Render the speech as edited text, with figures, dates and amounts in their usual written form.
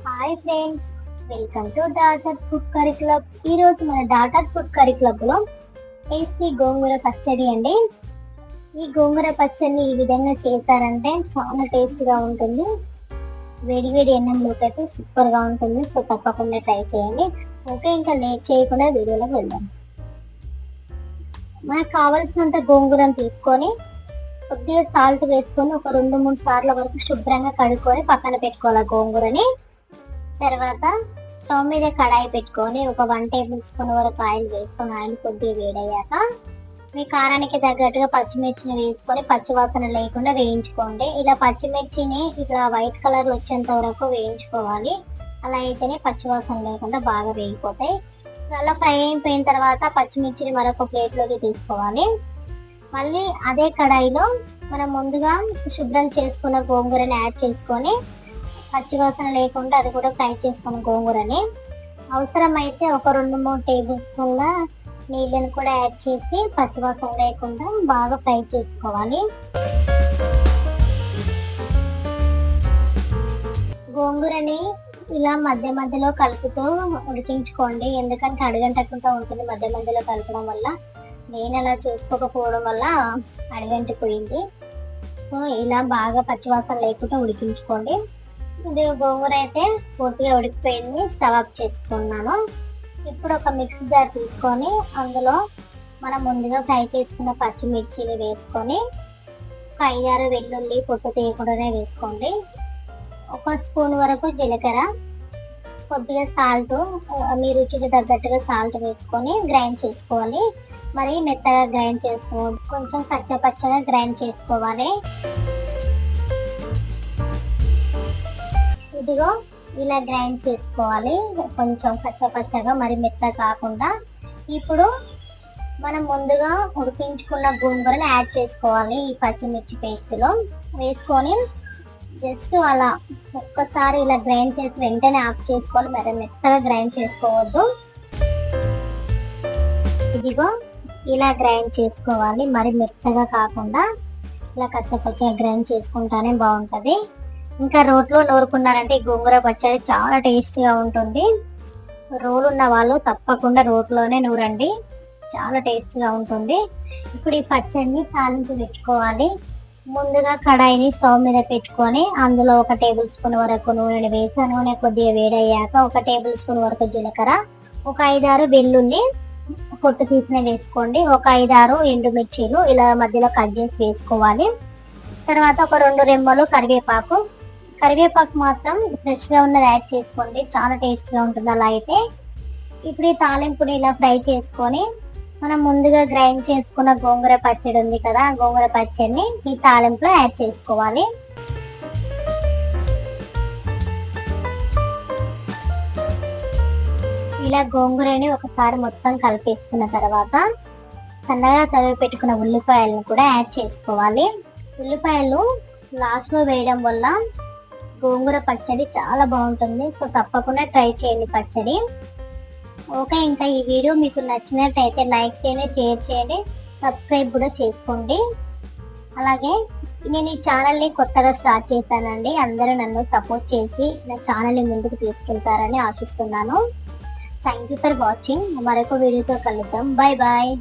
Hi friends, welcome to daughter food curry club. ఈరోజు మన daughter food curry క్లబ్లో tasty గోంగూర పచ్చడి అండి. ఈ గోంగూర పచ్చడిని ఈ విధంగా చేశారంటే చాలా టేస్ట్గా ఉంటుంది. వేడి వేడి అన్నంలోకి అయితే సూపర్గా ఉంటుంది. సో తప్పకుండా ట్రై చేయండి. ఓకే, ఇంకా లేట్ చేయకుండా వీడియోలోకి వెళ్దాం. మనకు కావలసినంత గోంగూరను తీసుకొని కొద్దిగా సాల్ట్ వేసుకొని ఒక 2-3 సార్ల వరకు శుభ్రంగా కడుక్కొని పక్కన పెట్టుకోవాలి గోంగూరని. తర్వాత స్టవ్ మీద కడాయి పెట్టుకొని ఒక 1 టేబుల్ స్పూన్ వరకు ఆయిల్ వేసుకొని ఆయిల్ కొద్దిగా వేడయ్యాక మీ కారానికి తగ్గట్టుగా పచ్చిమిర్చిని వేసుకొని పచ్చివాసన లేకుండా వేయించుకోండి. ఇలా పచ్చిమిర్చిని ఇలా వైట్ కలర్ వచ్చేంత వరకు వేయించుకోవాలి. అలా అయితేనే పచ్చివాసన లేకుండా బాగా వేగిపోతాయి. అలా ఫ్రై అయిపోయిన తర్వాత పచ్చిమిర్చిని మరొక ప్లేట్లోకి తీసుకోవాలి. మళ్ళీ అదే కడాయిలో మనం ముందుగా శుభ్రం చేసుకున్న గోంగూరని యాడ్ చేసుకొని పచ్చివాసన లేకుండా అది కూడా ఫ్రై చేసుకున్న గోంగూరని అవసరమైతే ఒక 2-3 టేబుల్ స్పూన్ల నీళ్ళని కూడా యాడ్ చేసి పచ్చివాసన లేకుండా బాగా ఫ్రై చేసుకోవాలి. గోంగూరని ఇలా మధ్య మధ్యలో కలుపుతూ ఉడికించుకోండి, ఎందుకంటే అడుగంటకుండా ఉంటుంది మధ్య మధ్యలో కలపడం వల్ల. నేను అలా చూసుకోకపోవడం వల్ల అడుగంటిపోయింది. సో ఇలా బాగా పచ్చివాసన లేకుండా ఉడికించుకోండి. ఇది గోంగూర అయితే పూర్తిగా ఉడికిపోయింది. స్టవ్ ఆఫ్ చేసుకున్నాను. ఇప్పుడు ఒక మిక్సీ జార్ తీసుకొని అందులో మనం ముందుగా ఫ్రై చేసుకున్న పచ్చిమిర్చిని వేసుకొని ఒక 5-6 వెల్లుల్లి పొట్టు తీయకుండానే వేసుకోండి. 1 స్పూన్ వరకు జీలకర్ర, కొద్దిగా సాల్ట్, మీ రుచికి తగ్గట్టుగా సాల్ట్ వేసుకొని గ్రైండ్ చేసుకోవాలి. మరి మెత్తగా గ్రైండ్ చేసుకోవాలి, కొంచెం పచ్చగా గ్రైండ్ చేసుకోవాలి. ఇదిగో ఇలా గ్రైండ్ చేసుకోవాలి, కొంచెం పచ్చగా, మరి మెత్తగా కాకుండా. ఇప్పుడు మనం ముందుగా ఉడికించుకున్న గోంగూరని యాడ్ చేసుకోవాలి. ఈ పచ్చిమిర్చి పేస్ట్లో వేసుకొని జస్ట్ అలా ఒక్కసారి ఇలా గ్రైండ్ చేసి వెంటనే ఆఫ్ చేసుకోవాలి. మరి మెత్తగా గ్రైండ్ చేసుకోవద్దు. ఇదిగో ఇలా గ్రైండ్ చేసుకోవాలి, మరి మెత్తగా కాకుండా ఇలా కచ్చగా గ్రైండ్ చేసుకుంటానే బాగుంటుంది. ఇంకా రోట్లో నూరుకున్నారంటే ఈ గోంగూర పచ్చడి చాలా టేస్టీగా ఉంటుంది. రోలు ఉన్న వాళ్ళు తప్పకుండా రోట్లోనే నూరండి, చాలా టేస్టీగా ఉంటుంది. ఇప్పుడు ఈ పచ్చడిని తాలింపు పెట్టుకోవాలి. ముందుగా కడాయిని స్టవ్ మీద పెట్టుకొని అందులో 1 టేబుల్ స్పూన్ వరకు నూనెని వేసి నూనె కొద్దిగా వేడయ్యాక 1 టేబుల్ స్పూన్ వరకు జీలకర్ర, ఒక 5-6 వెల్లుల్లి పొట్టు తీసిన వేసుకోండి. ఒక 5-6 ఎండుమిర్చీలు ఇలా మధ్యలో కట్ చేసి వేసుకోవాలి. తర్వాత ఒక 2 రెమ్మలు కరివేపాకు మాత్రం ఫ్రెష్గా ఉన్నది యాడ్ చేసుకోండి, చాలా టేస్ట్గా ఉంటుంది అలా అయితే. ఇప్పుడు ఈ తాలింపుని ఇలా ఫ్రై చేసుకొని మనం ముందుగా గ్రైండ్ చేసుకున్న గోంగూర పచ్చడి ఉంది కదా, గోంగూర పచ్చడిని ఈ తాలింపులో యాడ్ చేసుకోవాలి. ఇలా గోంగూరని ఒకసారి మొత్తం కలిపేసుకున్న తర్వాత సన్నగా తరిగి పెట్టుకున్న ఉల్లిపాయలను కూడా యాడ్ చేసుకోవాలి. ఉల్లిపాయలు లాస్ట్లో వేయడం వల్ల గోంగూర పచ్చడి చాలా బాగుంటుంది. సో తప్పకుండా ట్రై చేయండి పచ్చడి. ఓకే, ఇంకా ఈ వీడియో మీకు నచ్చినట్టయితే లైక్ చేయండి, షేర్ చేయండి, సబ్స్క్రైబ్ కూడా చేసుకోండి. అలాగే నేను ఈ ఛానల్ని కొత్తగా స్టార్ట్ చేశానండి. అందరూ నన్ను సపోర్ట్ చేసి నా ఛానల్ని ముందుకు తీసుకెళ్తారని ఆశిస్తున్నాను. Thank you for watching. మరొక వీడియోతో కలుద్దాం. Bye bye.